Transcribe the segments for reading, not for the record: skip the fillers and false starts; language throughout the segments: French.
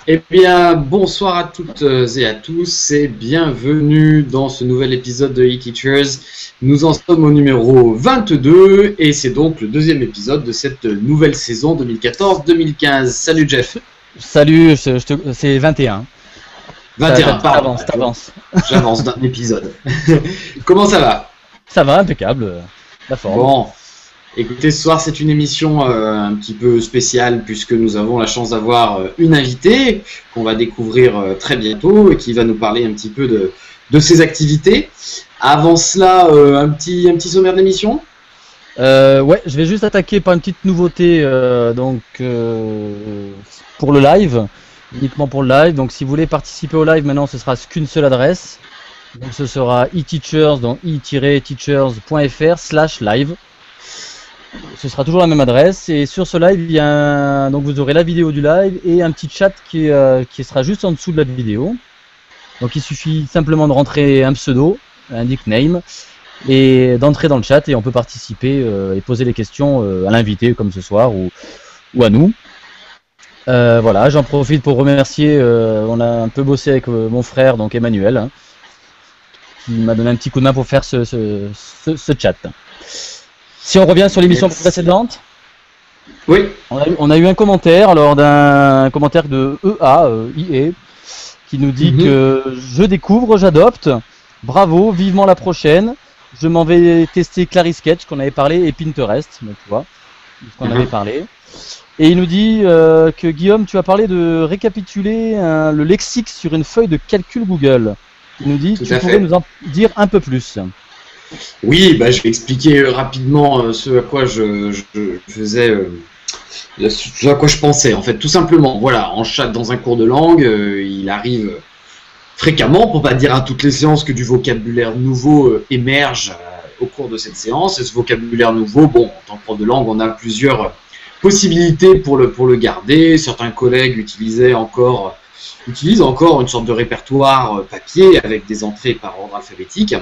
Eh bien, bonsoir à toutes et à tous et bienvenue dans ce nouvel épisode de e-Teachers. Nous en sommes au numéro 22 et c'est donc le deuxième épisode de cette nouvelle saison 2014-2015. Salut Jeff. Salut, c'est 21. 21, pardon. T'avances. J'avance d'un épisode. Comment ça va? Ça va, impeccable. La forme. Bon. Écoutez, ce soir c'est une émission un petit peu spéciale puisque nous avons la chance d'avoir une invitée qu'on va découvrir très bientôt et qui va nous parler un petit peu de ses activités. Avant cela, un petit sommaire d'émission. Ouais, je vais juste attaquer par une petite nouveauté pour le live, uniquement pour le live. Donc si vous voulez participer au live, maintenant ce sera qu'une seule adresse. Donc ce sera e-teachers, donc e-teachers.fr/live. Ce sera toujours la même adresse et sur ce live, donc vous aurez la vidéo du live et un petit chat qui sera juste en dessous de la vidéo. Donc il suffit simplement de rentrer un pseudo, un nickname et d'entrer dans le chat et on peut participer et poser les questions à l'invité comme ce soir ou à nous. Voilà, j'en profite pour remercier, on a un peu bossé avec mon frère, donc Emmanuel, hein, qui m'a donné un petit coup de main pour faire ce chat. Si on revient sur l'émission précédente, oui, on a eu un commentaire, alors d'un commentaire de IE, qui nous dit que je découvre, j'adopte, bravo, vivement la prochaine, je m'en vais tester Clarisketch qu'on avait parlé et Pinterest, donc tu vois, ce qu'on avait parlé. Et il nous dit que Guillaume, tu as parlé de récapituler le lexique sur une feuille de calcul Google. Il nous dit, tu pourrais nous en dire un peu plus. Oui, bah, je vais expliquer rapidement ce à quoi je faisais, ce à quoi je pensais. En fait, tout simplement, voilà, dans un cours de langue, il arrive fréquemment, pour pas dire à toutes les séances, que du vocabulaire nouveau émerge au cours de cette séance. Et ce vocabulaire nouveau, bon, en tant que prof de langue, on a plusieurs possibilités pour le garder. Certains collègues utilisent encore une sorte de répertoire papier avec des entrées par ordre alphabétique.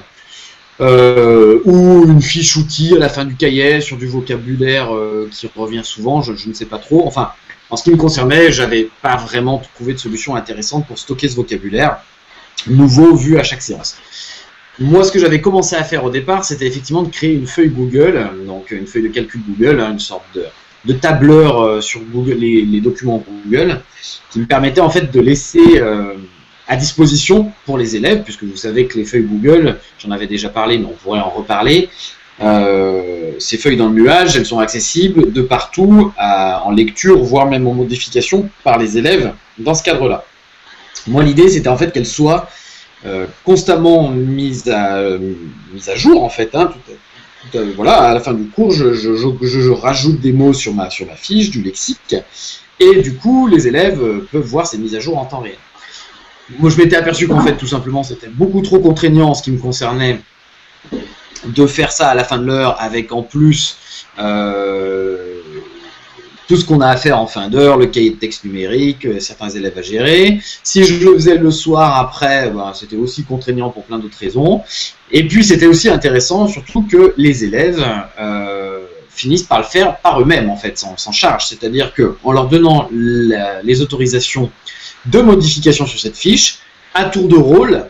Ou une fiche outil à la fin du cahier sur du vocabulaire qui revient souvent, je ne sais pas trop. Enfin, en ce qui me concernait, j'avais pas vraiment trouvé de solution intéressante pour stocker ce vocabulaire nouveau vu à chaque séance. Moi, ce que j'avais commencé à faire au départ, c'était effectivement de créer une feuille Google, donc une feuille de calcul Google, hein, une sorte de tableur sur Google, les documents Google, qui me permettait en fait de laisser à disposition pour les élèves, puisque vous savez que les feuilles Google, j'en avais déjà parlé, mais on pourrait en reparler, ces feuilles dans le nuage, elles sont accessibles de partout, en lecture, voire même en modification par les élèves dans ce cadre-là. Moi, l'idée, c'était en fait qu'elles soient constamment mises à jour, en fait, hein, voilà, à la fin du cours, je rajoute des mots sur ma fiche, du lexique, et du coup, les élèves peuvent voir ces mises à jour en temps réel. Moi, je m'étais aperçu qu'en fait, tout simplement, c'était beaucoup trop contraignant en ce qui me concernait de faire ça à la fin de l'heure avec en plus tout ce qu'on a à faire en fin d'heure, le cahier de texte numérique, certains élèves à gérer. Si je le faisais le soir après, ben, c'était aussi contraignant pour plein d'autres raisons. Et puis, c'était aussi intéressant, surtout que les élèves finissent par le faire par eux-mêmes, en fait, sans charge. C'est-à-dire qu'en leur donnant les autorisations de modification sur cette fiche, à tour de rôle,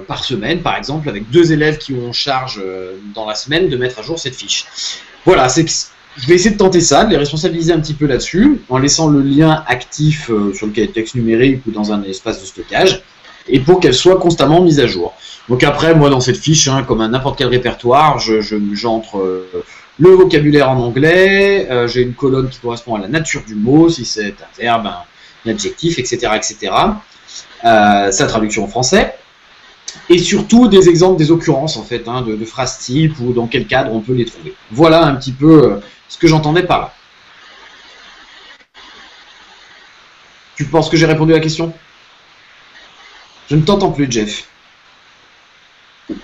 par semaine, par exemple, avec 2 élèves qui ont en charge dans la semaine de mettre à jour cette fiche. Voilà, je vais essayer de tenter ça, de les responsabiliser un petit peu là-dessus, en laissant le lien actif sur le cahier de texte numérique ou dans un espace de stockage, et pour qu'elle soit constamment mise à jour. Donc après, moi, dans cette fiche, hein, comme à n'importe quel répertoire, j'entre le vocabulaire en anglais, j'ai une colonne qui correspond à la nature du mot, si c'est un verbe, un adjectif, etc., etc. Sa traduction en français. Et surtout des exemples, des occurrences en fait, hein, de phrases types ou dans quel cadre on peut les trouver. Voilà un petit peu ce que j'entendais par là. Tu penses que j'ai répondu à la question? Je ne t'entends plus, Jeff.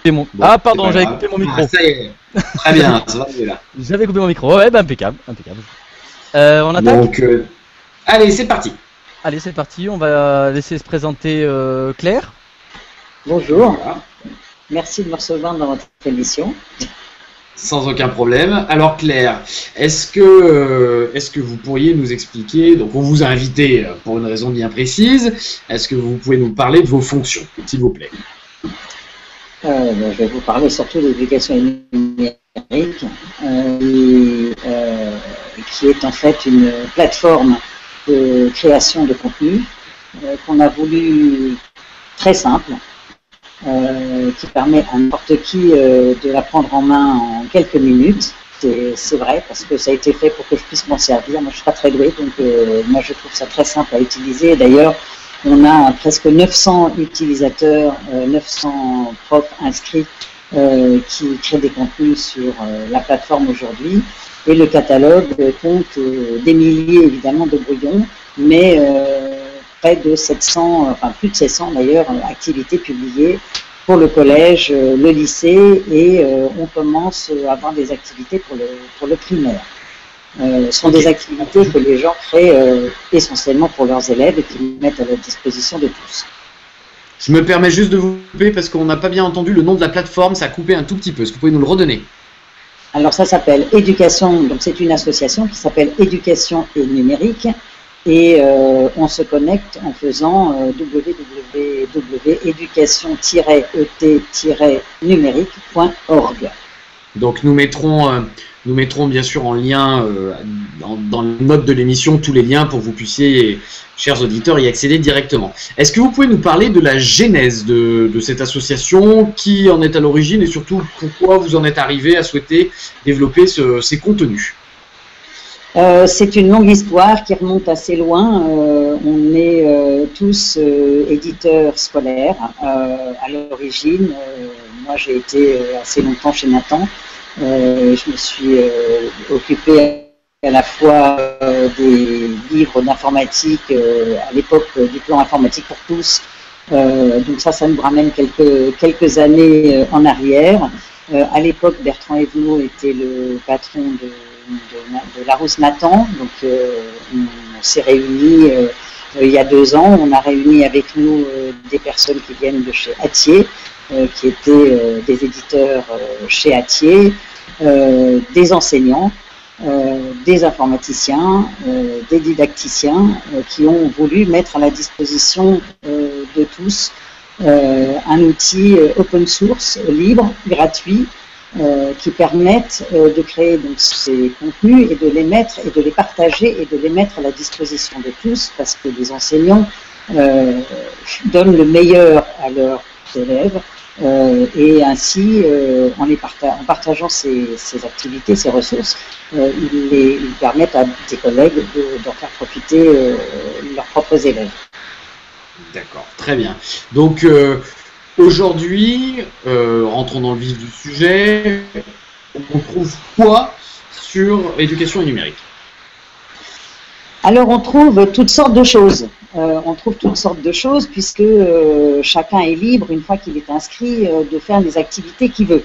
Bon, ah pardon, j'avais coupé mon micro. Ça y est. Très bien, ça va mieux là. J'avais coupé mon micro, ouais, bah, impeccable. On attaque. Donc, allez, c'est parti. Allez, c'est parti, on va laisser se présenter Claire. Bonjour, merci de me recevoir dans votre émission. Sans aucun problème. Alors Claire, est-ce que vous pourriez nous expliquer, donc on vous a invité pour une raison bien précise, est-ce que vous pouvez nous parler de vos fonctions, s'il vous plaît? Je vais vous parler surtout d'éducation numérique, qui est en fait une plateforme de création de contenu qu'on a voulu très simple, qui permet à n'importe qui de la prendre en main en quelques minutes. C'est vrai, parce que ça a été fait pour que je puisse m'en servir. Moi, je ne suis pas très douée, donc moi, je trouve ça très simple à utiliser. D'ailleurs, on a presque 900 utilisateurs, 900 profs inscrits qui créent des contenus sur la plateforme aujourd'hui. Et le catalogue compte des milliers, évidemment, de brouillons, mais près de 700, enfin plus de 700 d'ailleurs, activités publiées pour le collège, le lycée, et on commence à avoir des activités pour le primaire. Ce sont des activités que les gens créent essentiellement pour leurs élèves et qui mettent à la disposition de tous. Je me permets juste de vous couper parce qu'on n'a pas bien entendu le nom de la plateforme, ça a coupé un tout petit peu. Est-ce que vous pouvez nous le redonner? Alors ça s'appelle Éducation, donc c'est une association qui s'appelle Éducation et Numérique, et on se connecte en faisant www.education-et-numérique.org. Donc nous mettrons bien sûr en lien dans les notes de l'émission tous les liens pour que vous puissiez, chers auditeurs, y accéder directement. Est-ce que vous pouvez nous parler de la genèse de cette association, qui en est à l'origine et surtout pourquoi vous en êtes arrivé à souhaiter développer ces contenus? C'est une longue histoire qui remonte assez loin. On est tous éditeurs scolaires à l'origine. Moi, j'ai été assez longtemps chez Nathan. Je me suis occupée à la fois des livres d'informatique à l'époque du plan informatique pour tous. Donc ça nous ramène quelques années en arrière. À l'époque, Bertrand Evenot était le patron de Larousse Nathan. Donc on s'est réunis il y a 2 ans. On a réuni avec nous des personnes qui viennent de chez Hatier, qui étaient des éditeurs chez Hatier, des enseignants, des informaticiens, des didacticiens qui ont voulu mettre à la disposition de tous un outil open source, libre, gratuit, qui permettent de créer donc ces contenus et de les mettre et de les partager et de les mettre à la disposition de tous, parce que les enseignants donnent le meilleur à leurs élèves. Et ainsi, en partageant ces activités, ces ressources, ils permettent à des collègues d'en faire profiter leurs propres élèves. D'accord, très bien. Donc aujourd'hui, rentrons dans le vif du sujet, on trouve quoi sur éducation et numérique? Alors on trouve toutes sortes de choses. Puisque chacun est libre, une fois qu'il est inscrit, de faire les activités qu'il veut.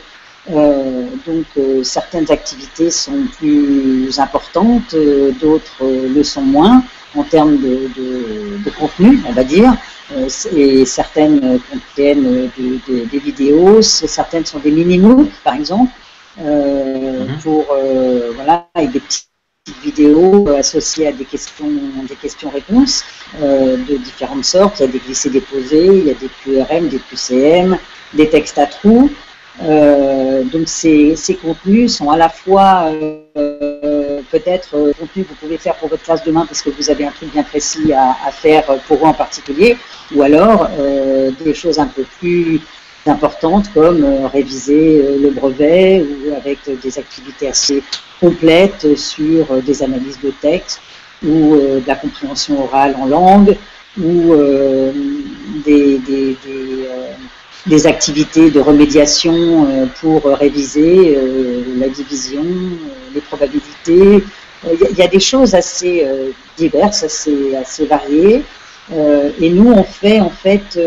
Donc certaines activités sont plus importantes, d'autres le sont moins en termes de contenu, on va dire. Et certaines contiennent des vidéos, certaines sont des mini-MOOC par exemple, avec des petites vidéos associées à des questions-réponses de différentes sortes. Il y a des glissés-déposés, il y a des QRM, des QCM, des textes à trous. Donc ces contenus sont à la fois peut-être contenus que vous pouvez faire pour votre classe demain parce que vous avez un truc bien précis à faire pour vous en particulier, ou alors des choses un peu plus importantes comme réviser le brevet, ou avec des activités assez complètes sur des analyses de texte ou de la compréhension orale en langue, ou des activités de remédiation pour réviser la division, les probabilités. Il y a des choses assez diverses, assez variées. Et nous, on fait en fait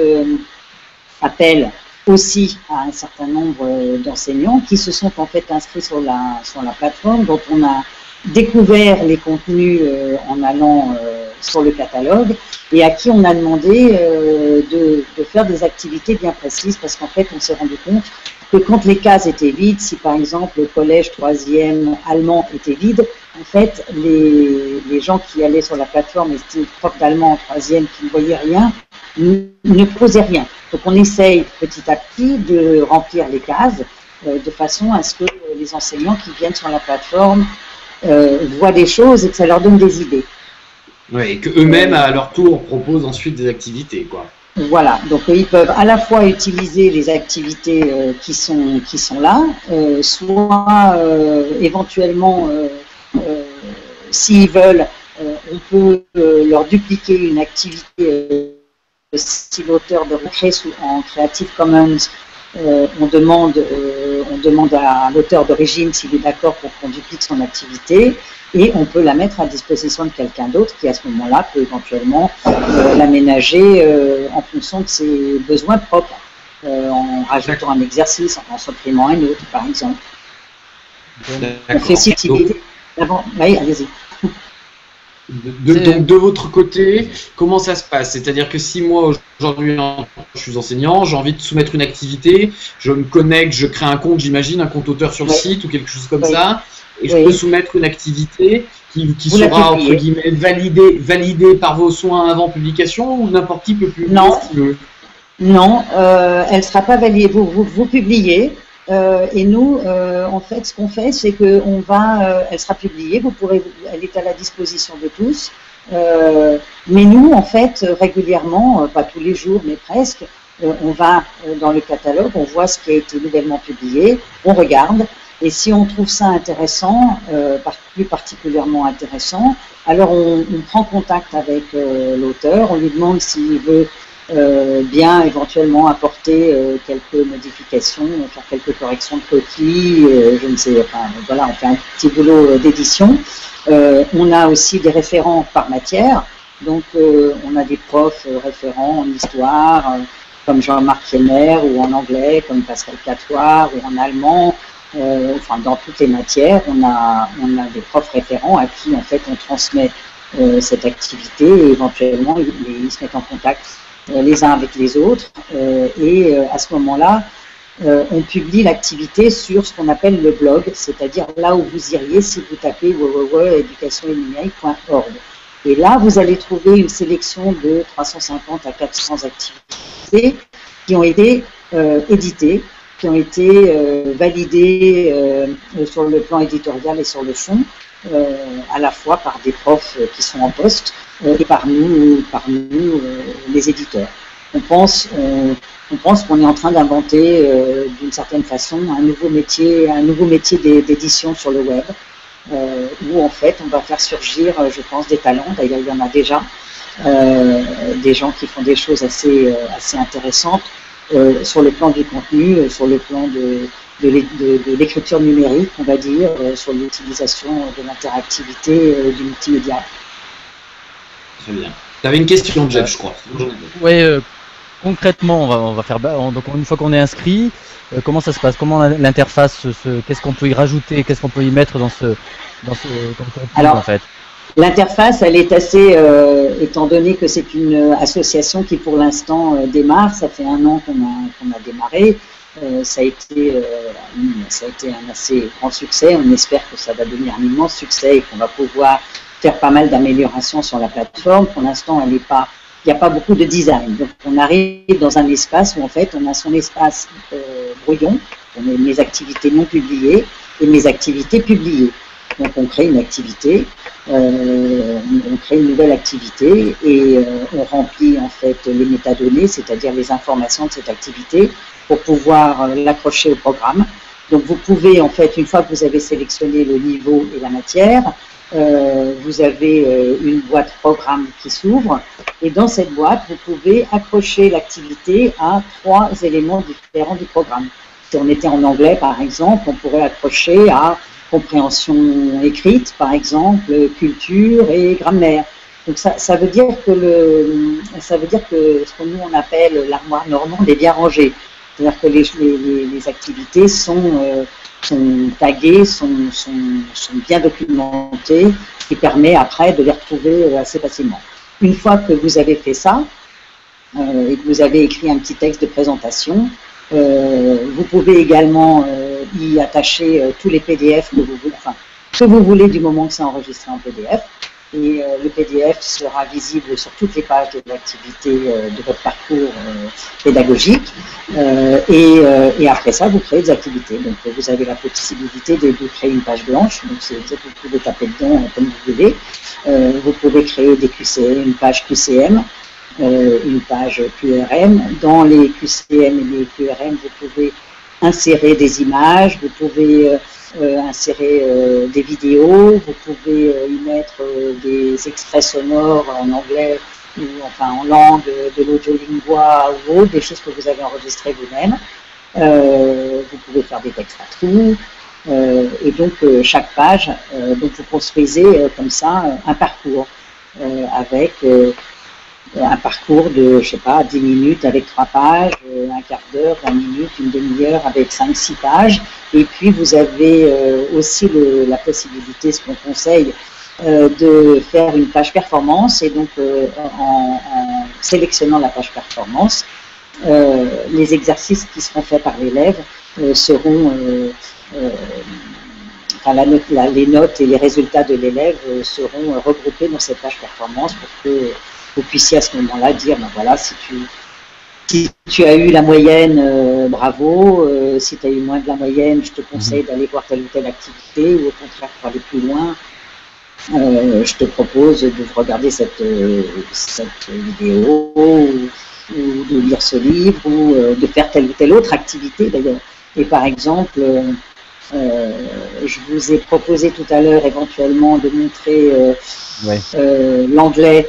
appel aussi à un certain nombre d'enseignants qui se sont en fait inscrits sur la plateforme, dont on a découvert les contenus en allant sur le catalogue, et à qui on a demandé de faire des activités bien précises, parce qu'en fait on s'est rendu compte que quand les cases étaient vides, si par exemple le collège 3e allemand était vide, en fait, les gens qui allaient sur la plateforme et c'était prof d'allemand en 3e qui ne voyaient rien, ne posaient rien. Donc on essaye petit à petit de remplir les cases de façon à ce que les enseignants qui viennent sur la plateforme voient des choses et que ça leur donne des idées. Ouais, et qu'eux-mêmes, à leur tour, proposent ensuite des activités, quoi. Voilà, donc ils peuvent à la fois utiliser les activités qui sont là, soit éventuellement, s'ils veulent, on peut leur dupliquer une activité. Si l'auteur de recrée en Creative Commons, on demande à l'auteur d'origine s'il est d'accord pour qu'on duplique son activité, et on peut la mettre à disposition de quelqu'un d'autre qui à ce moment-là peut éventuellement l'aménager en fonction de ses besoins propres, en rajoutant un exercice, en supprimant un autre par exemple. On fait civilité. Oui, allez-y. Donc de votre côté, comment ça se passe? C'est-à-dire que si moi aujourd'hui je suis enseignant, j'ai envie de soumettre une activité, je me connecte, je crée un compte, j'imagine, un compte auteur sur le site ou quelque chose comme ça, et je peux soumettre une activité qui sera entre guillemets validée par vos soins avant publication, ou n'importe qui peut publier ce qu'il veut? Non, elle ne sera pas validée. Vous publiez. Et nous, en fait, ce qu'on fait, c'est que elle sera publiée. Elle est à la disposition de tous. Mais nous, en fait, régulièrement, pas tous les jours, mais presque, on va dans le catalogue, on voit ce qui a été nouvellement publié, on regarde, et si on trouve ça intéressant, plus particulièrement intéressant, alors on prend contact avec l'auteur, on lui demande s'il veut bien éventuellement apporter quelques modifications, faire quelques corrections de coquilles, je ne sais, enfin voilà, on fait un petit boulot d'édition. On a aussi des référents par matière, donc on a des profs référents en histoire, comme Jean-Marc Kiemer, ou en anglais, comme Pascal Catoire, ou en allemand, enfin dans toutes les matières, on a des profs référents à qui en fait on transmet cette activité et éventuellement ils se mettent en contact les uns avec les autres, et à ce moment-là, on publie l'activité sur ce qu'on appelle le blog, c'est-à-dire là où vous iriez si vous tapez www.educationetnumérique.org. Et là, vous allez trouver une sélection de 350 à 400 activités qui ont été éditées, qui ont été validées sur le plan éditorial et sur le fond, à la fois par des profs qui sont en poste et par nous les éditeurs. On pense qu'on est en train d'inventer d'une certaine façon un nouveau métier d'édition sur le web, où en fait on va faire surgir, je pense, des talents. D'ailleurs, il y en a déjà, des gens qui font des choses assez intéressantes sur le plan du contenu, sur le plan de l'écriture numérique, on va dire, sur l'utilisation de l'interactivité du multimédia. Très bien. Tu avais une question, Jeff, je crois. Oui, concrètement, on va faire. Donc, une fois qu'on est inscrit, comment ça se passe? Comment l'interface, qu'est-ce qu'on peut y rajouter? Qu'est-ce qu'on peut y mettre dans ce Alors, en fait? L'interface, elle est assez, étant donné que c'est une association qui pour l'instant démarre, ça fait 1 an qu'on a démarré, ça a été un assez grand succès. On espère que ça va devenir un immense succès et qu'on va pouvoir faire pas mal d'améliorations sur la plateforme. Pour l'instant, il n'y a pas beaucoup de design. Donc, on arrive dans un espace où, en fait, on a son espace brouillon, on a mes activités non publiées et mes activités publiées. Donc, on crée une activité, on crée une nouvelle activité et on remplit, en fait, les métadonnées, c'est-à-dire les informations de cette activité pour pouvoir l'accrocher au programme. Donc, vous pouvez, en fait, une fois que vous avez sélectionné le niveau et la matière, vous avez une boîte programme qui s'ouvre et dans cette boîte, vous pouvez accrocher l'activité à 3 éléments différents du programme. Si on était en anglais, par exemple, on pourrait accrocher à compréhension écrite, par exemple, culture et grammaire. Donc ça veut dire que ce que nous on appelle l'armoire normande est bien rangée. C'est-à-dire que les activités sont taguées, sont bien documentées, ce qui permet après de les retrouver assez facilement. Une fois que vous avez fait ça, et que vous avez écrit un petit texte de présentation, Vous pouvez également y attacher tous les PDF que vous voulez, enfin, que vous voulez du moment que c'est enregistré en PDF. Et le PDF sera visible sur toutes les pages de l'activité de votre parcours pédagogique. Et après ça, vous créez des activités. Donc, vous avez la possibilité de créer une page blanche. Donc, vous pouvez taper dedans comme vous voulez. Vous pouvez créer des QCM, une page QCM, une page QRM. Dans les QCM et les QRM, vous pouvez insérer des images, vous pouvez insérer des vidéos, vous pouvez y mettre des extraits sonores en anglais ou enfin en langue de l'audiolingua ou autre, des choses que vous avez enregistrées vous-même. Vous pouvez faire des textes à trous. Et donc chaque page, donc vous construisez comme ça un parcours avec un parcours de, je sais pas, 10 minutes avec 3 pages, un quart d'heure, 20 minutes, une demi-heure avec 5-6 pages. Et puis vous avez aussi la possibilité, ce qu'on conseille, de faire une page performance. Et donc en sélectionnant la page performance, les exercices qui seront faits par l'élève seront, enfin, les notes et les résultats de l'élève seront regroupés dans cette page performance pour que vous puissiez à ce moment-là dire, ben voilà, si tu as eu la moyenne, bravo, si tu as eu moins de la moyenne, je te conseille d'aller voir telle ou telle activité, ou au contraire, pour aller plus loin, je te propose de regarder cette vidéo, ou de lire ce livre, ou de faire telle ou telle autre activité d'ailleurs. Et par exemple, je vous ai proposé tout à l'heure éventuellement de montrer l'anglais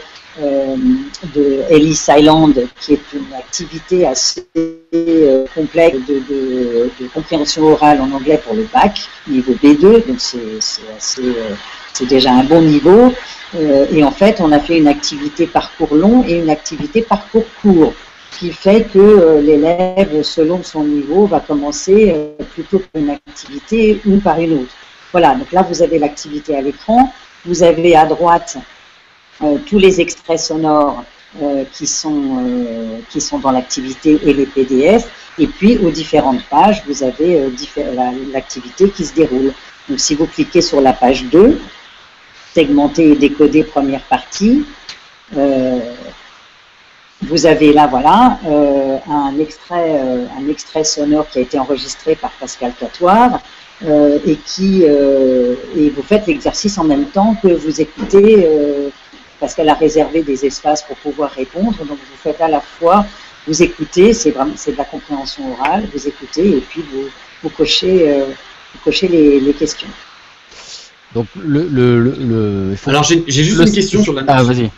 de Ellis Island, qui est une activité assez complexe de compréhension orale en anglais pour le bac, niveau B2, donc c'est déjà un bon niveau. Et en fait, on a fait une activité parcours long et une activité parcours court, qui fait que l'élève, selon son niveau, va commencer plutôt par une activité ou par une autre. Voilà, donc là, vous avez l'activité à l'écran, vous avez à droite tous les extraits sonores qui sont dans l'activité et les PDF, et puis aux différentes pages, vous avez l'activité qui se déroule. Donc si vous cliquez sur la page 2, segmenter et décoder première partie, vous avez là, voilà, un extrait sonore qui a été enregistré par Pascal Catoire, et vous faites l'exercice en même temps que vous écoutez, parce qu'elle a réservé des espaces pour pouvoir répondre. Donc vous faites à la fois, vous écoutez, c'est de la compréhension orale, vous écoutez et puis vous cochez les questions. Donc Alors j'ai juste une question sur la nature. Ah vas-y.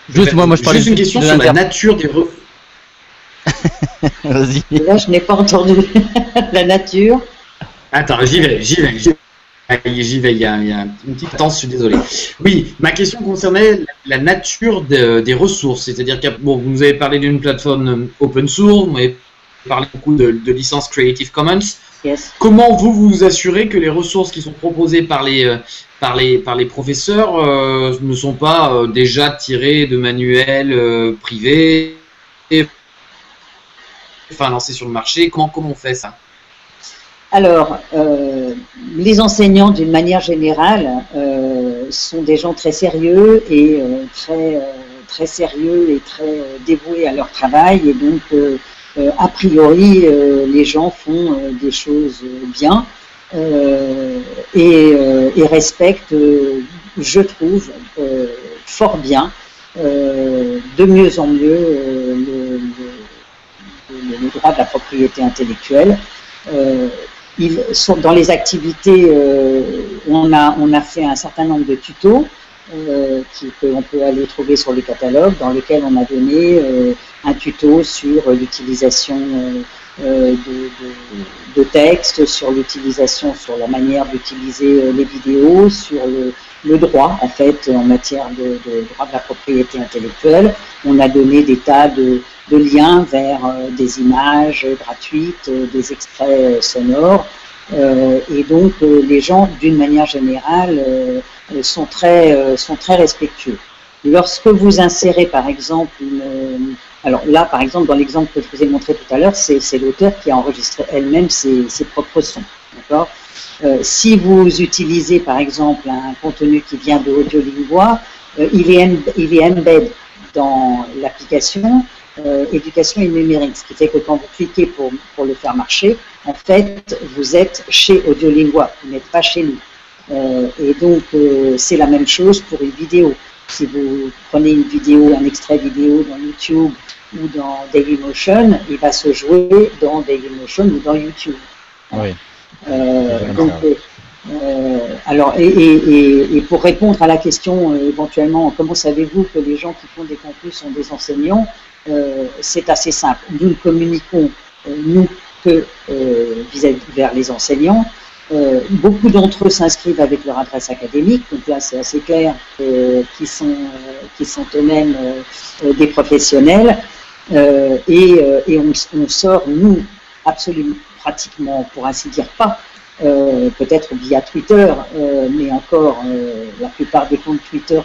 Juste moi je parlais juste une question sur la nature des Vas-y. Là je n'ai pas entendu la nature. Attends, j'y vais, il y a une petite attente, je suis désolé. Oui, ma question concernait la nature des ressources, c'est-à-dire que bon, vous nous avez parlé d'une plateforme open source, vous avez parlé beaucoup de licence Creative Commons. Yes. Comment vous assurez que les ressources qui sont proposées par les professeurs ne sont pas déjà tirées de manuels privés, enfin lancés sur le marché? Comment on fait ça? Alors, les enseignants, d'une manière générale, sont des gens très sérieux et très sérieux et très dévoués à leur travail. Et donc, a priori, les gens font des choses bien et respectent, je trouve, fort bien, de mieux en mieux, le droit de la propriété intellectuelle. Ils sont dans les activités, on a fait un certain nombre de tutos qu'on peut aller trouver sur le catalogue, dans lequel on a donné un tuto sur l'utilisation de textes, sur sur la manière d'utiliser les vidéos, sur le droit en fait en matière de droit de la propriété intellectuelle. On a donné des tas de liens vers des images gratuites, des extraits sonores, et donc les gens d'une manière générale sont très respectueux. Lorsque vous insérez par exemple Alors là, par exemple, dans l'exemple que je vous ai montré tout à l'heure, c'est l'auteur qui a enregistré elle-même ses propres sons. D'accord. Si vous utilisez, par exemple, un contenu qui vient de Audiolingua, il est embed dans l'application éducation et numérique, ce qui fait que quand vous cliquez pour le faire marcher, en fait, vous êtes chez Audiolingua, vous n'êtes pas chez nous. Et donc, c'est la même chose pour une vidéo. Si vous prenez une vidéo, un extrait vidéo dans YouTube ou dans Dailymotion, il va se jouer dans Dailymotion ou dans YouTube. Oui. Donc, alors, et pour répondre à la question éventuellement, comment savez-vous que les gens qui font des contenus sont des enseignants, c'est assez simple. Nous ne communiquons, nous, que vers les enseignants. Beaucoup d'entre eux s'inscrivent avec leur adresse académique, donc là c'est assez clair qui sont eux-mêmes des professionnels, et on sort, nous, absolument, pratiquement, pour ainsi dire pas, peut-être via Twitter, mais encore la plupart des comptes Twitter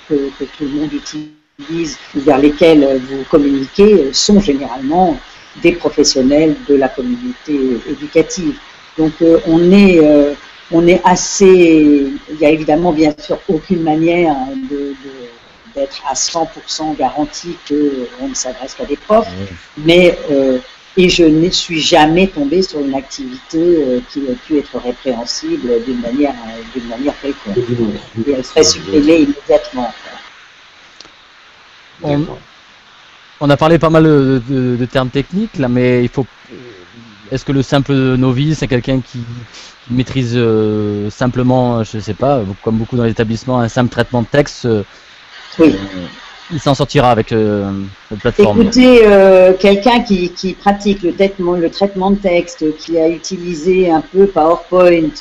que tout le monde utilise, vers lesquels vous communiquez, sont généralement des professionnels de la communauté éducative. Donc on est assez, il n'y a évidemment bien sûr aucune manière d'être à 100% garanti qu'on ne s'adresse qu'à des profs, mais et je ne suis jamais tombée sur une activité qui a pu être répréhensible d'une manière quelconque. Et elle serait supprimée immédiatement. On a parlé pas mal de termes techniques là, mais il faut. Est-ce que le simple novice, c'est quelqu'un qui maîtrise simplement, je ne sais pas, comme beaucoup dans l'établissement, un simple traitement de texte, oui. Il s'en sortira avec la plateforme? Écoutez, quelqu'un qui pratique le traitement de texte, qui a utilisé un peu PowerPoint,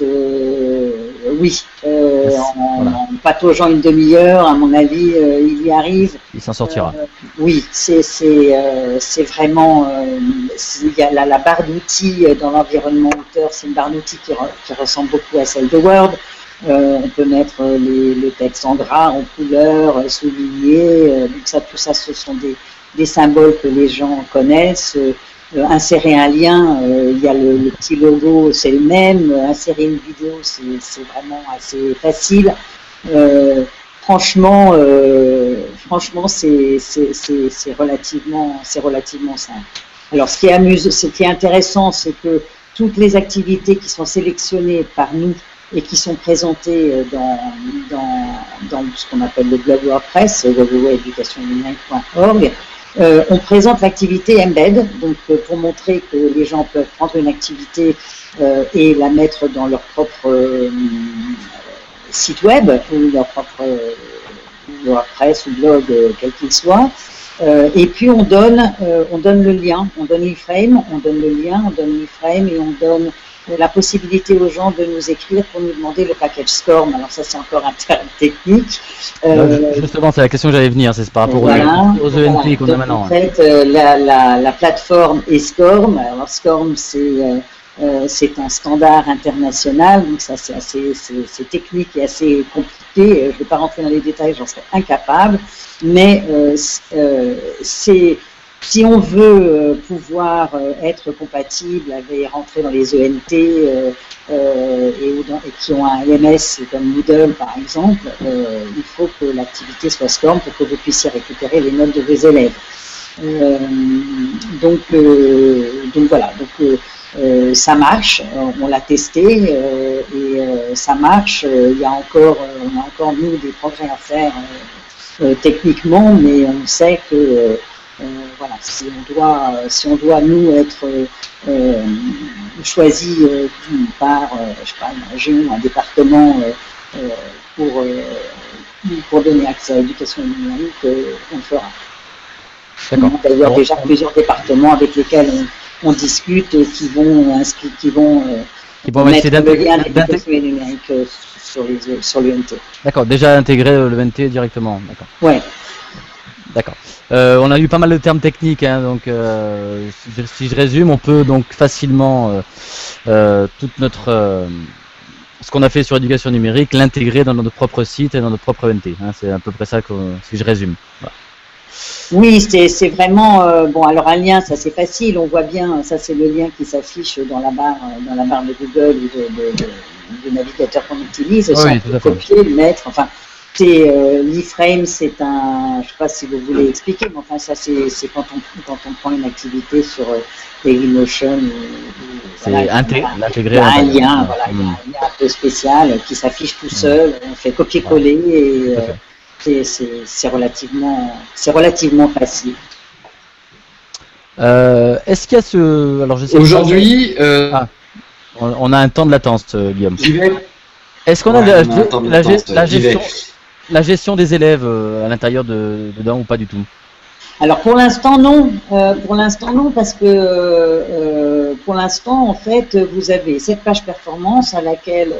oui, en pataugeant une demi-heure, à mon avis, il y arrive. Il s'en sortira. Oui, c'est vraiment, il y a la barre d'outils dans l'environnement auteur, c'est une barre d'outils qui ressemble beaucoup à celle de Word. On peut mettre le texte en gras, en couleur, souligné, donc tout ça, ce sont des symboles que les gens connaissent. Insérer un lien, il y a le petit logo, c'est le même. Insérer une vidéo, c'est vraiment assez facile. Franchement, c'est relativement simple. Alors, ce qui est intéressant, c'est que toutes les activités qui sont sélectionnées par nous et qui sont présentées dans ce qu'on appelle le blog WordPress, www.educationnumérique.org, on présente l'activité embed, donc pour montrer que les gens peuvent prendre une activité et la mettre dans leur propre site web ou leur propre WordPress ou blog, quel qu'il soit. Et puis on donne le lien, on donne l'iframe, on donne le lien, on donne l'iframe et on donne la possibilité aux gens de nous écrire pour nous demander le package SCORM. Alors ça c'est encore un terme technique. Justement, c'est la question que j'allais venir, c'est par rapport aux ENT qu'on a maintenant. En fait, la plateforme est SCORM. Alors SCORM c'est un standard international, donc ça c'est technique et assez compliqué. Je ne vais pas rentrer dans les détails, j'en serais incapable. Mais si on veut pouvoir être compatible avec rentrer dans les ENT et qui ont un LMS comme Moodle par exemple, il faut que l'activité soit SCORM pour que vous puissiez récupérer les notes de vos élèves. Donc voilà. Ça marche, on l'a testé et ça marche. On a encore nous des progrès à faire techniquement, mais on sait que voilà, si on doit nous être choisis par je sais pas, une région, un département pour donner accès à l'éducation numérique, on le fera. On a d'ailleurs déjà plusieurs départements avec lesquels on discute et qui vont mettre le lien d'éducation numérique sur l'UNT. D'accord, déjà intégrer l'UNT directement. D'accord. Ouais. D'accord. On a eu pas mal de termes techniques, hein, donc si je résume, on peut donc facilement toute notre ce qu'on a fait sur l'éducation numérique, l'intégrer dans notre propre site et dans notre propre UNT. Hein, c'est à peu près ça que si je résume. Voilà. Oui, c'est vraiment bon. Alors un lien, ça c'est facile, on voit bien. Ça c'est le lien qui s'affiche dans la barre de Google ou du navigateur qu'on utilise. Ça, Oui, on tout peut à fait. copier, le mettre. Enfin, c'est l'iframe, c'est un. Je sais pas si vous voulez expliquer, mais enfin ça c'est quand on prend une activité sur Dailymotion C'est voilà, l'intégrer il y a à un l'intérieur. lien, voilà, il y a un lien un peu spécial qui s'affiche tout seul. On fait copier-coller et Tout à fait. c'est relativement facile. Est-ce qu'il y a ce... Alors, je sais Aujourd'hui, Ah, on a un temps de latence, Guillaume. j'y vais. Est-ce qu'on Ouais, a on a un temps de latence, j'y vais. la gestion des élèves à l'intérieur dedans ou pas du tout? Alors pour l'instant non, parce que pour l'instant en fait vous avez cette page performance à laquelle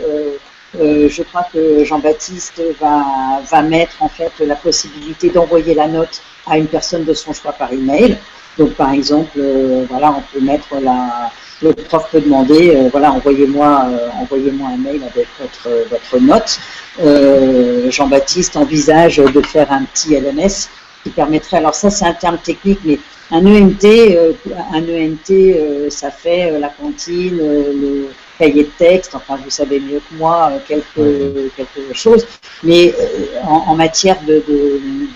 je crois que Jean-Baptiste va mettre en fait la possibilité d'envoyer la note à une personne de son choix par email. Donc par exemple voilà, on peut mettre le prof peut demander voilà, envoyez-moi un mail avec votre note. Jean-Baptiste envisage de faire un petit LMS qui permettrait, alors ça c'est un terme technique, mais un ENT, ça fait la cantine, le cahier de texte, enfin vous savez mieux que moi quelque chose, mais en matière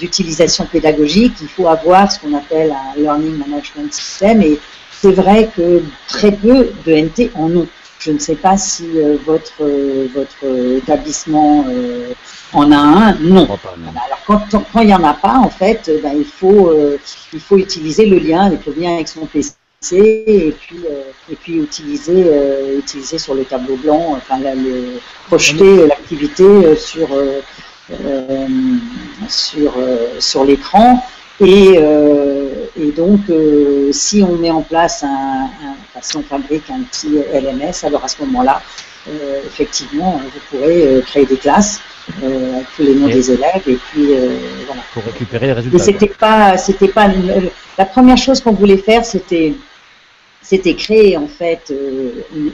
d'utilisation pédagogique, il faut avoir ce qu'on appelle un Learning Management System, et c'est vrai que très peu d'ENT en ont. Je ne sais pas si votre établissement en a un. Non. Alors quand il n'y en a pas, en fait, ben, il faut utiliser le lien avec son PC et puis utiliser sur le tableau blanc, enfin projeter l'activité sur l'écran. Et donc, si on met en place si on fabrique un petit LMS, alors à ce moment-là, effectivement, vous pourrez créer des classes avec tous les noms des élèves et puis voilà. Pour récupérer les résultats. Mais c'était pas la première chose qu'on voulait faire, c'était créer en fait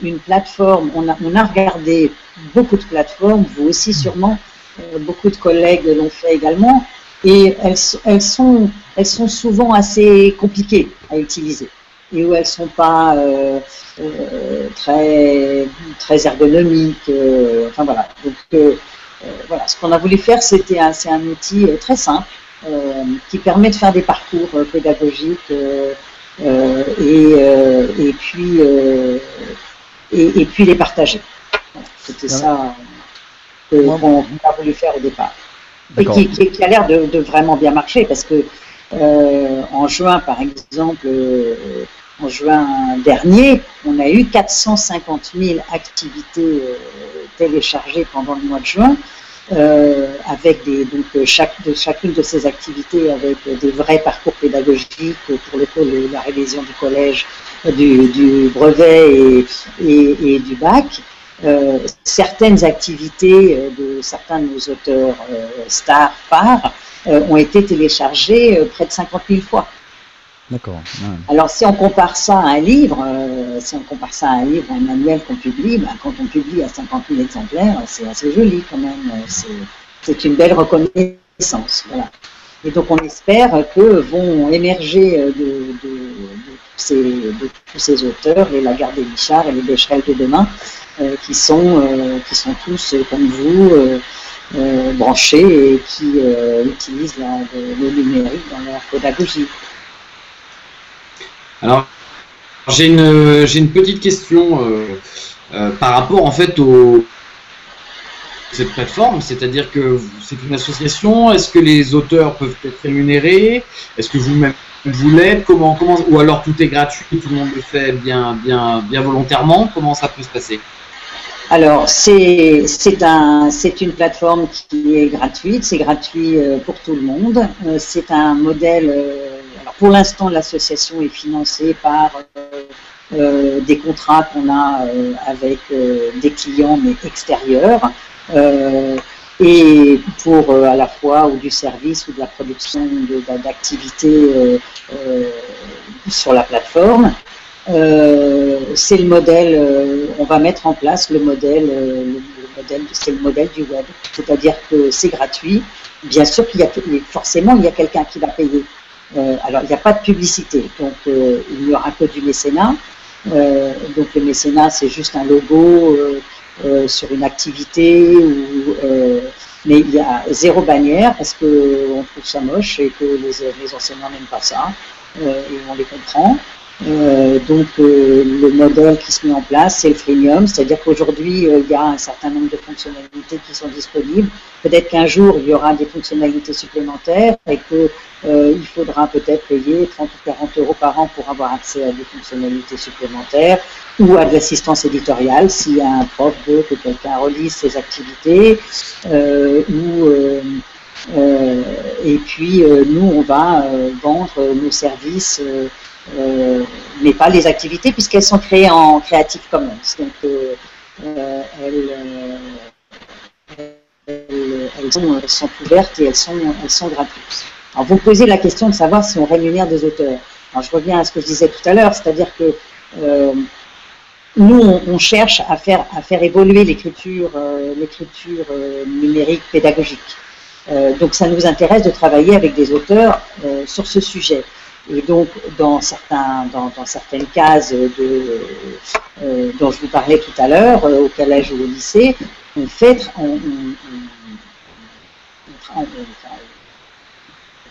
une plateforme. On a regardé beaucoup de plateformes, vous aussi sûrement, beaucoup de collègues l'ont fait également. Et elles sont souvent assez compliquées à utiliser et où elles sont pas très ergonomiques. Enfin voilà. Donc voilà, ce qu'on a voulu faire, c'est un outil très simple qui permet de faire des parcours pédagogiques et puis les partager. Voilà, c'était ça qu'on a voulu faire au départ. Et qui a l'air de vraiment bien marcher parce que en juin, par exemple, en juin dernier, on a eu 450 000 activités téléchargées pendant le mois de juin, avec chacune de ces activités avec des vrais parcours pédagogiques pour la révision du collège, du brevet et du bac. Certaines activités de certains de nos auteurs stars phares ont été téléchargées près de 50 000 fois. D'accord. Ouais. Alors si on compare ça à un livre, un manuel qu'on publie, ben, quand on publie à 50 000 exemplaires, c'est assez joli quand même. C'est une belle reconnaissance. Voilà. Et donc on espère que vont émerger de tous ces auteurs, les Lagarde et Bichard et les Becherel de demain, qui sont tous comme vous branchés et qui utilisent le numérique dans leur pédagogie. Alors, j'ai une petite question par rapport en fait cette plateforme, c'est-à-dire que c'est une association. Est-ce que les auteurs peuvent être rémunérés? Est-ce que vous-même vous l'êtes? Comment ou alors tout est gratuit, tout le monde le fait bien volontairement? Comment ça peut se passer? Alors c'est une plateforme qui est gratuite, c'est gratuit pour tout le monde. C'est un modèle. Alors pour l'instant, l'association est financée par des contrats qu'on a avec des clients mais extérieurs. Et pour à la fois ou du service ou de la production d'activités sur la plateforme. C'est le modèle, on va mettre en place le modèle, c'est le modèle du web. C'est-à-dire que c'est gratuit. Bien sûr forcément il y a quelqu'un qui va payer. Alors, il n'y a pas de publicité, donc il n'y aura que du mécénat. Donc, le mécénat, c'est juste un logo sur une activité, mais il y a zéro bannière parce qu'on trouve ça moche et que les enseignants n'aiment pas ça, et on les comprend. Donc le modèle qui se met en place, c'est le freemium, c'est-à-dire qu'aujourd'hui il y a un certain nombre de fonctionnalités qui sont disponibles. Peut-être qu'un jour il y aura des fonctionnalités supplémentaires et que il faudra peut-être payer 30 ou 40 euros par an pour avoir accès à des fonctionnalités supplémentaires ou à de l'assistance éditoriale si un prof veut que quelqu'un relise ses activités et puis nous on va vendre nos services. Mais pas les activités puisqu'elles sont créées en Creative Commons. Donc elles sont ouvertes et elles sont gratuites. Alors vous me posez la question de savoir si on rémunère des auteurs. Alors je reviens à ce que je disais tout à l'heure, c'est-à-dire que nous on cherche à faire évoluer l'écriture numérique pédagogique. Donc ça nous intéresse de travailler avec des auteurs sur ce sujet. Et donc, dans certaines cases dont je vous parlais tout à l'heure, au collège ou au lycée, on fait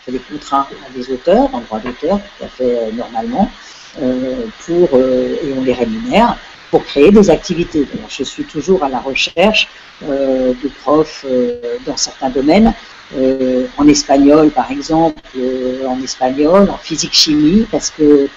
des contrats à des auteurs, en droit d'auteur, tout à fait normalement, et on les rémunère pour créer des activités. Alors, je suis toujours à la recherche de profs dans certains domaines. En espagnol par exemple, en physique-chimie, parce que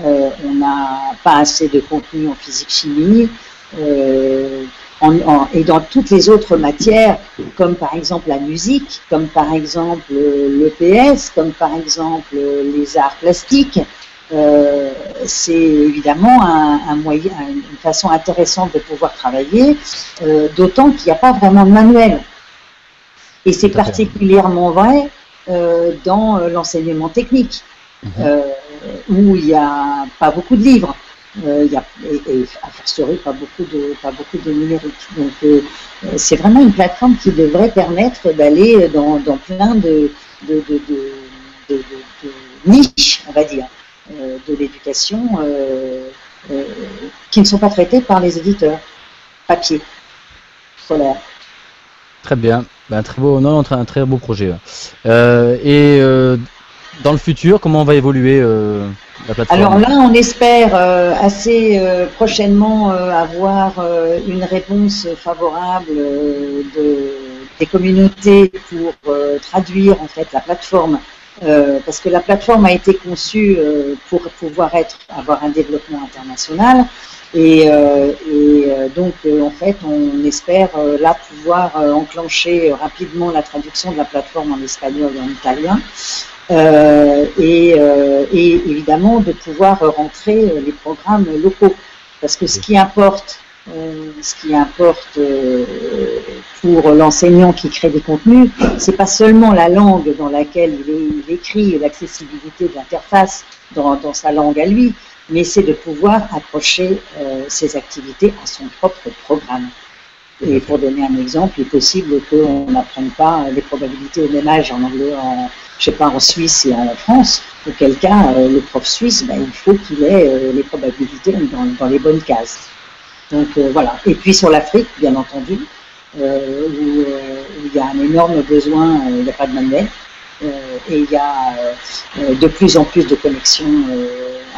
on n'a pas assez de contenu en physique-chimie, et dans toutes les autres matières, comme par exemple la musique, comme par exemple l'EPS, comme par exemple les arts plastiques. C'est évidemment un moyen, une façon intéressante de pouvoir travailler, d'autant qu'il n'y a pas vraiment de manuel. Et c'est particulièrement vrai dans l'enseignement technique, où il n'y a pas beaucoup de livres, et a fortiori pas beaucoup de numérique. Donc c'est vraiment une plateforme qui devrait permettre d'aller dans plein de niches, on va dire, de l'éducation qui ne sont pas traitées par les éditeurs papier, scolaire. Très bien, un très beau projet. Dans le futur, comment va évoluer la plateforme? Alors là, on espère assez prochainement avoir une réponse favorable des communautés pour traduire en fait la plateforme, parce que la plateforme a été conçue pour pouvoir avoir un développement international. Et donc, en fait, on espère là pouvoir enclencher rapidement la traduction de la plateforme en espagnol et en italien, et évidemment de pouvoir rentrer les programmes locaux. Parce que ce qui importe pour l'enseignant qui crée des contenus, c'est pas seulement la langue dans laquelle il écrit et l'accessibilité de l'interface dans sa langue à lui, mais c'est de pouvoir accrocher ses activités à son propre programme. Et pour donner un exemple, il est possible qu'on n'apprenne pas les probabilités au même âge en anglais, je sais pas, en Suisse et en France. Auquel cas, le prof suisse, il faut qu'il ait les probabilités dans les bonnes cases. Donc voilà. Et puis sur l'Afrique, bien entendu, où il y a un énorme besoin, il n'y a pas de manuel, et il y a de plus en plus de connexions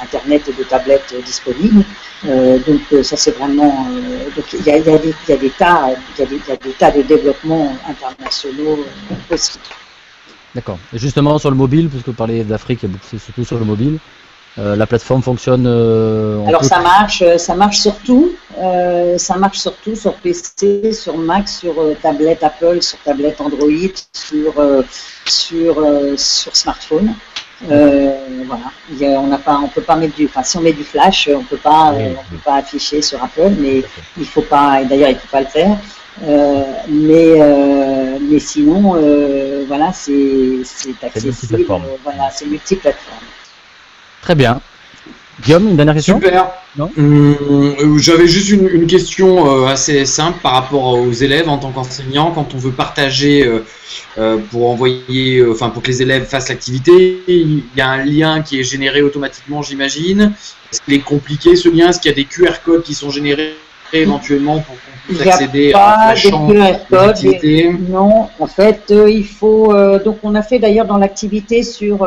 Internet et de tablettes disponibles. Donc ça c'est vraiment... donc il y a des tas de développements internationaux possibles. D'accord. Et justement sur le mobile, puisque vous parlez d'Afrique, c'est surtout sur le mobile, la plateforme fonctionne alors ça marche surtout, sur PC, sur Mac, sur tablette Apple, sur tablette Android, sur smartphone. Voilà. On peut pas mettre si on met du flash, on peut pas afficher sur Apple, mais il faut pas, et d'ailleurs il faut pas le faire. Mais sinon, voilà, c'est accessible. Voilà, c'est multiplateforme. Très bien. Guillaume, une dernière question? Super. Non. J'avais juste une question assez simple par rapport aux élèves en tant qu'enseignant. Quand on veut partager pour envoyer, enfin pour que les élèves fassent l'activité, il y a un lien qui est généré automatiquement, j'imagine. Est-ce qu'il est compliqué ce lien? Est-ce qu'il y a des QR codes qui sont générés éventuellement pour qu'on puisse accéder à la chambre d'activité? Non, en fait, il faut. Donc, on a fait d'ailleurs dans l'activité sur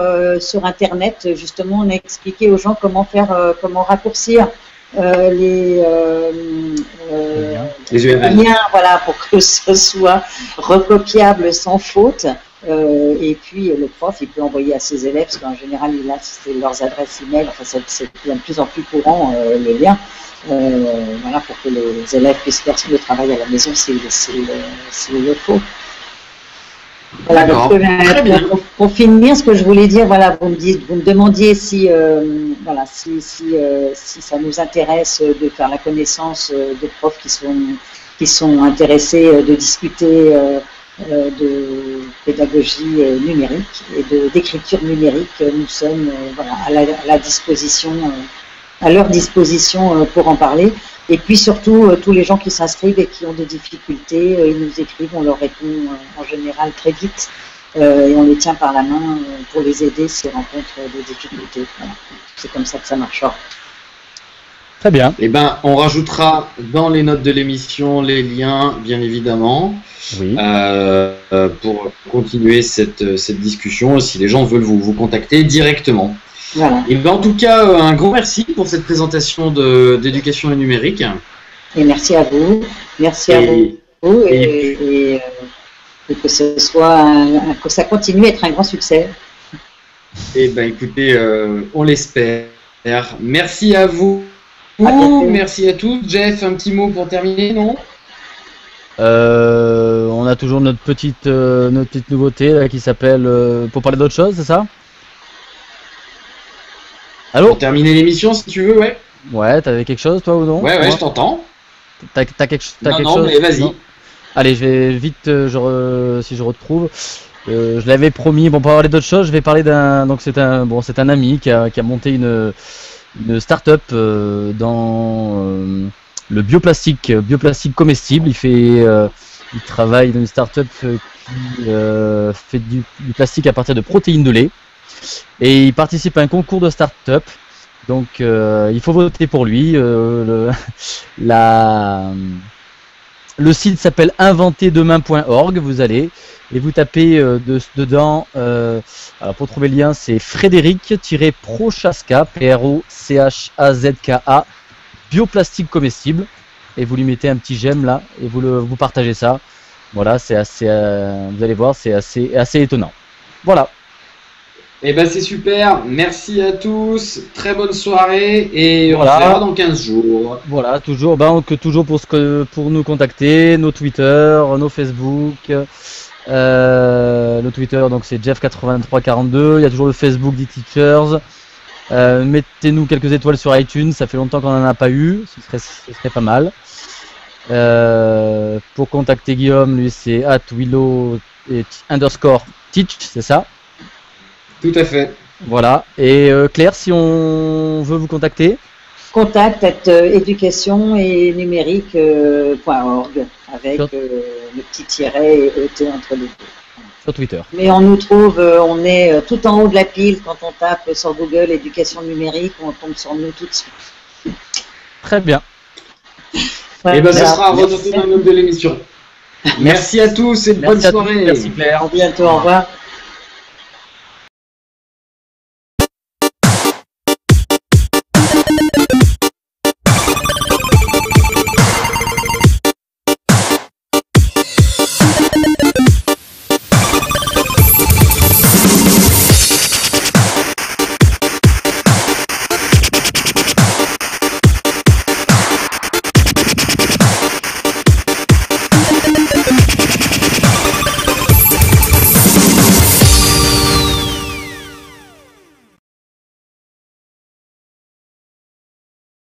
Internet, justement, on a expliqué aux gens comment faire, comment raccourcir les liens, voilà, pour que ce soit recopiable sans faute. Et puis le prof, il peut envoyer à ses élèves, parce qu'en général, il a leurs adresses email. Enfin, c'est de plus en plus courant le lien. Voilà, pour que les élèves puissent faire le travail à la maison s'il le faut. Voilà, donc, pour finir, ce que je voulais dire, voilà, vous me demandiez si, voilà, si ça nous intéresse de faire la connaissance de profs qui sont intéressés de discuter de pédagogie numérique et d'écriture numérique. Nous sommes voilà, à la disposition. À leur disposition pour en parler. Et puis surtout, tous les gens qui s'inscrivent et qui ont des difficultés, ils nous écrivent, on leur répond en général très vite et on les tient par la main pour les aider s'ils rencontrent des difficultés. Voilà. C'est comme ça que ça marchera. Très bien. Eh ben, on rajoutera dans les notes de l'émission les liens, bien évidemment, oui. Pour continuer cette discussion si les gens veulent vous contacter directement. Voilà. Et ben, en tout cas, un grand merci pour cette présentation d'éducation numérique. Et merci à vous. Merci à vous. Et que ce soit que ça continue à être un grand succès. Et ben écoutez, on l'espère. Merci à vous. Merci à tous. Jeff, un petit mot pour terminer, non? On a toujours notre petite nouveauté là, qui s'appelle pour parler d'autre chose, c'est ça? Allô? Pour terminer l'émission, si tu veux, ouais. Ouais, t'avais quelque chose, toi, ou non? Ouais, je t'entends. T'as quelque chose? Non, mais vas-y. Allez, je vais vite, si je retrouve. Je l'avais promis. Bon, pour parler d'autre chose, je vais parler donc c'est un ami qui a monté une start-up dans le bioplastique comestible. Il travaille dans une start-up qui fait du plastique à partir de protéines de lait. Et il participe à un concours de start-up, donc il faut voter pour lui. Le site s'appelle inventerdemain.org. Vous allez et vous tapez dedans. Alors pour trouver le lien, c'est Frédéric-Prochaska, Prochazka, bioplastique comestible, et vous lui mettez un petit j'aime là et vous partagez ça. Voilà, c'est assez. Vous allez voir, c'est assez étonnant. Voilà. Eh ben c'est super, merci à tous, très bonne soirée et voilà. On se verra dans 15 jours. Voilà, toujours pour nous contacter, nos Twitter, nos Facebook, le Twitter donc c'est Jeff8342, il y a toujours le Facebook des Teachers. Mettez-nous quelques étoiles sur iTunes, ça fait longtemps qu'on n'en a pas eu, ce serait pas mal. Pour contacter Guillaume, lui c'est @willow_teach, c'est ça? Tout à fait. Voilà. Et Claire, si on veut vous contacter? Contact@éducation et numérique.org avec le petit tiret et ET entre les deux. Sur Twitter. Mais on nous trouve, on est tout en haut de la pile quand on tape sur Google éducation numérique, on tombe sur nous tout de suite. Très bien. Et ben, ça sera renoté dans le nom de l'émission. Merci à tous et bonne soirée. Merci Claire. À bientôt, au revoir.